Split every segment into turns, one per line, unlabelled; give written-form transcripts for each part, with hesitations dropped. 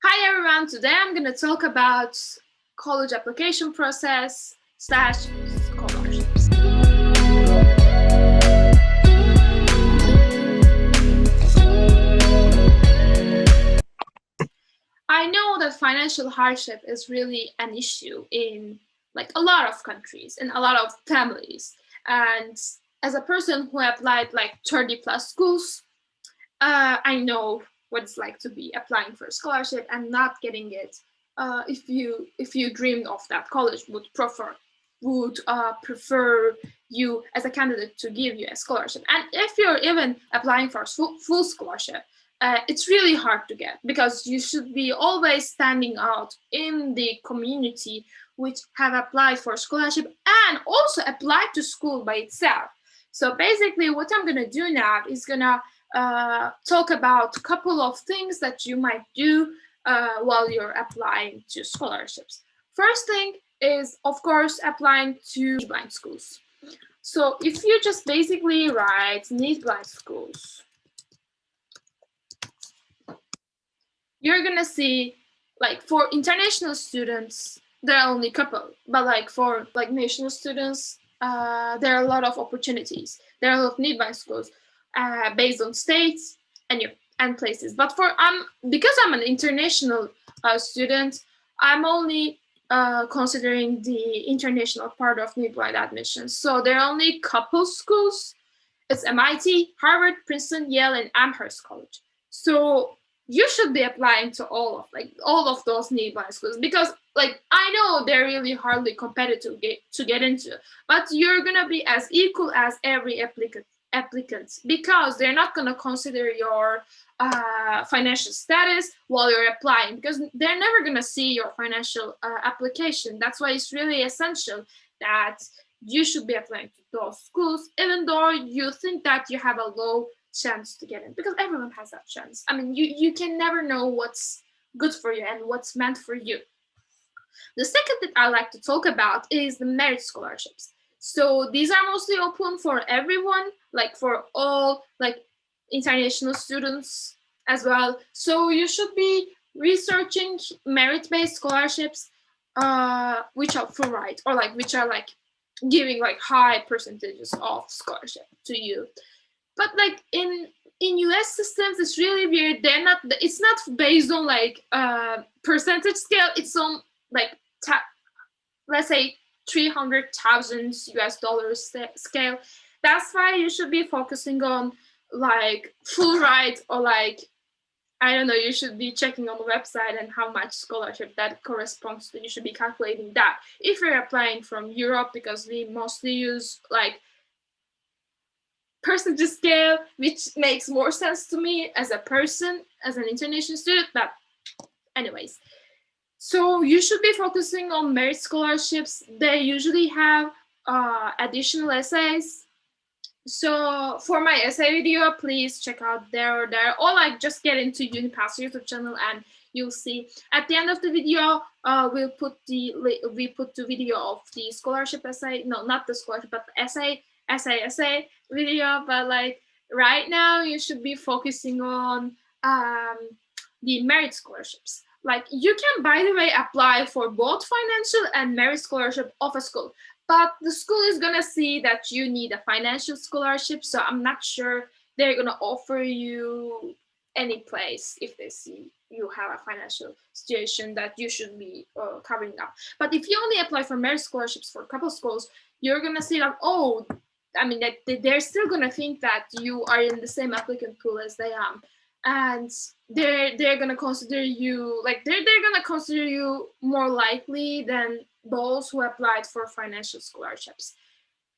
Hi everyone, today I'm going to talk about college application process / scholarships. I know that financial hardship is really an issue in like a lot of countries and a lot of families. And as a person who applied like 30 plus schools, I know what it's like to be applying for a scholarship and not getting it. If you dreamed of that, college would prefer you as a candidate to give you a scholarship. And if you're even applying for a full scholarship, it's really hard to get because you should be always standing out in the community which have applied for scholarship and also applied to school by itself. So basically, what I'm gonna do now is gonna talk about a couple of things that you might do while you're applying to scholarships. First thing is, of course, applying to blind schools. So if you just basically write need blind schools, you're gonna see like for international students there are only a couple, but like for like national students there are a lot of opportunities. There are a lot of need blind schools based on states and places. But for because I'm an international student, I'm only considering the international part of need blind admissions. So there are only a couple schools. It's MIT, Harvard, Princeton, Yale, and Amherst College. So you should be applying to all of those need blind schools because like I know they're really hardly competitive to get into, but you're gonna be as equal as every applicants because they're not going to consider your financial status while you're applying because they're never going to see your financial application. That's why it's really essential that you should be applying to those schools even though you think that you have a low chance to get in, because everyone has that chance. I mean, you can never know what's good for you and what's meant for you. The second that I like to talk about is the merit scholarships. So these are mostly open for everyone, like for all like international students as well. So you should be researching merit-based scholarships, which are full ride or like which are like giving like high percentages of scholarship to you. But like in US systems, it's really weird. They're not. It's not based on like percentage scale. It's on like let's say 300,000 US dollars scale. That's why you should be focusing on like full ride or like I don't know. You should be checking on the website and how much scholarship that corresponds to. You should be calculating that if you're applying from Europe, because we mostly use like percentage scale, which makes more sense to me as a person, as an international student. But anyways, so you should be focusing on merit scholarships. They usually have additional essays. So for my essay video, please check out there, or like just get into UniPath YouTube channel and you'll see. At the end of the video, we put the video of the scholarship essay. No, not the scholarship, but the essay video. But like right now, you should be focusing on the merit scholarships. Like you can, by the way, apply for both financial and merit scholarship of a school, but the school is gonna see that you need a financial scholarship, so I'm not sure they're gonna offer you any place if they see you have a financial situation that you should be covering up. But if you only apply for merit scholarships for a couple schools, you're gonna see that I mean that they're still gonna think that you are in the same applicant pool as they are, and they're gonna consider you like they're gonna consider you more likely than those who applied for financial scholarships.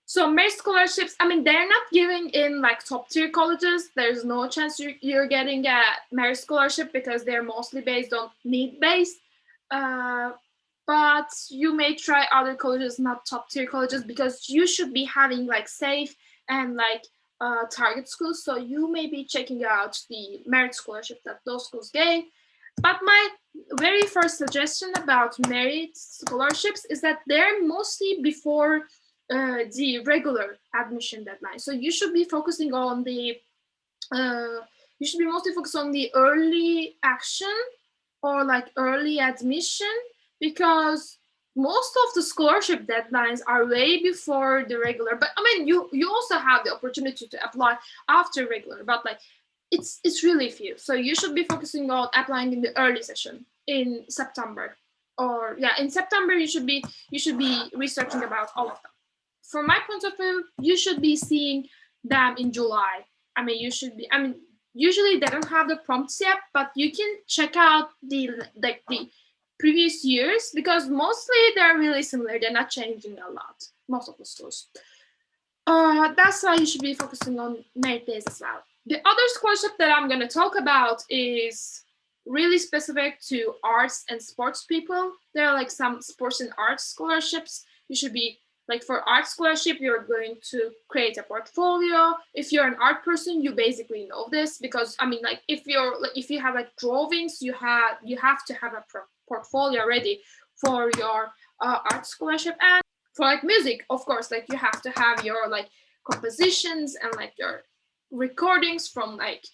So merit scholarships, I mean, they're not giving in like top tier colleges. There's no chance you're getting a merit scholarship because they're mostly based on need based. Uh, but you may try other colleges, not top tier colleges, because you should be having like safe and like target schools. So you may be checking out the merit scholarship that those schools gave. But my very first suggestion about merit scholarships is that they're mostly before the regular admission deadline. So you should be focusing on the you should be mostly focused on the early action or like early admission, because most of the scholarship deadlines are way before the regular. But I mean, you also have the opportunity to apply after regular, but like it's really few. So you should be focusing on applying in the early session in September, or yeah, in September you should be researching about all of them. From my point of view, you should be seeing them in July. I mean, you should be. I mean, usually they don't have the prompts yet, but you can check out the previous years, because mostly they're really similar. They're not changing a lot. Most of the stores. That's why you should be focusing on merit base as well. The other scholarship that I'm going to talk about is really specific to arts and sports people. There are like some sports and arts scholarships. You should be like, for art scholarship, you're going to create a portfolio. If you're an art person, you basically know this, because I mean, like, if you have like drawings, you have to have a portfolio ready for your art scholarship. And for like music, of course, like you have to have your like compositions and like your recordings from like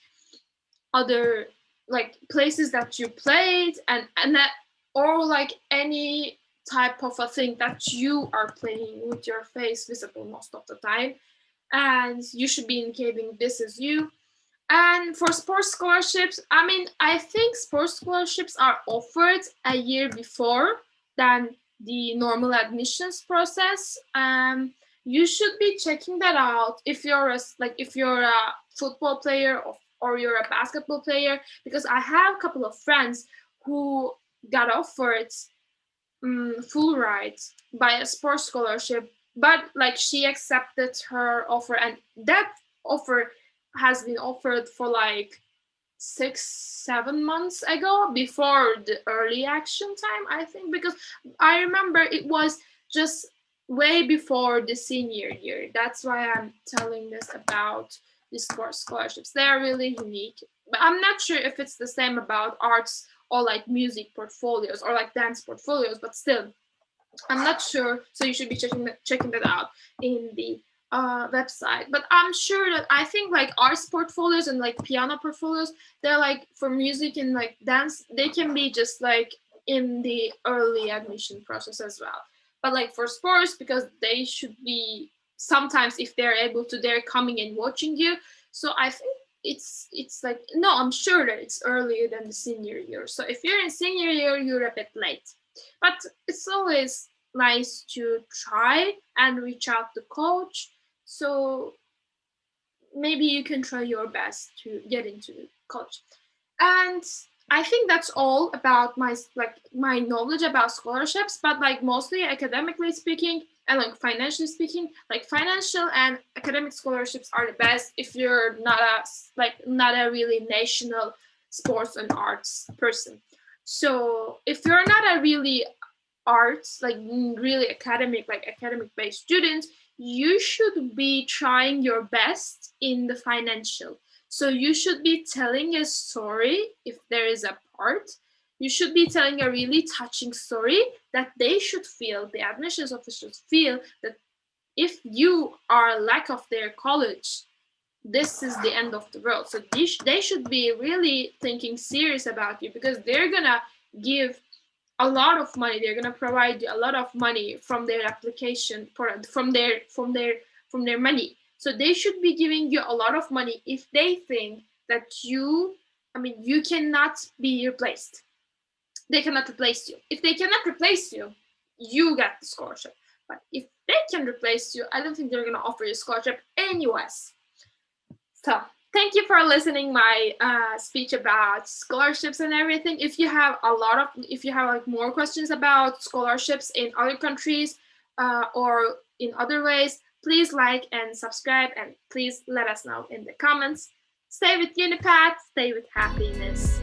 other like places that you played, and that, or like any type of a thing that you are playing with your face visible most of the time, and you should be indicating this is you. And for sports scholarships, I mean, I think sports scholarships are offered a year before than the normal admissions process. You should be checking that out if you're a football player, or you're a basketball player, because I have a couple of friends who got offered full rides by a sports scholarship, but like she accepted her offer, and that offer has been offered for like 6 7 months ago, before the early action time, I think, because I remember it was just way before the senior year. That's why I'm telling this about the sports scholarships. They're really unique, but I'm not sure if it's the same about arts or like music portfolios or like dance portfolios, but still, I'm not sure, so you should be checking that out in the website. But I'm sure that, I think like arts portfolios and like piano portfolios, they're like for music and like dance, they can be just like in the early admission process as well. But like for sports, because they should be, sometimes if they're able to, they're coming and watching you. So I think it's like, no, I'm sure that it's earlier than the senior year. So if you're in senior year, you're a bit late. But it's always nice to try and reach out to coach, so maybe you can try your best to get into college. And I think that's all about my knowledge about scholarships, but like mostly academically speaking and like financially speaking, like financial and academic scholarships are the best if you're not a really national sports and arts person. So if you're not a really arts, like really academic, like academic based students, you should be trying your best in the financial. So you should be telling a story if there is a part. You should be telling a really touching story that they should feel, the admissions officials feel, that if you are lack of their college, this is the end of the world. So they should be really thinking serious about you, because they're gonna give a lot of money. They're gonna provide you a lot of money from their application, from their money. So they should be giving you a lot of money if they think that you cannot be replaced. They cannot replace you. If they cannot replace you, you get the scholarship. But if they can replace you, I don't think they're gonna offer you a scholarship anyways. So thank you for listening my speech about scholarships and everything. If you have like more questions about scholarships in other countries or in other ways, please like and subscribe, and please let us know in the comments. Stay with UniPath, stay with happiness.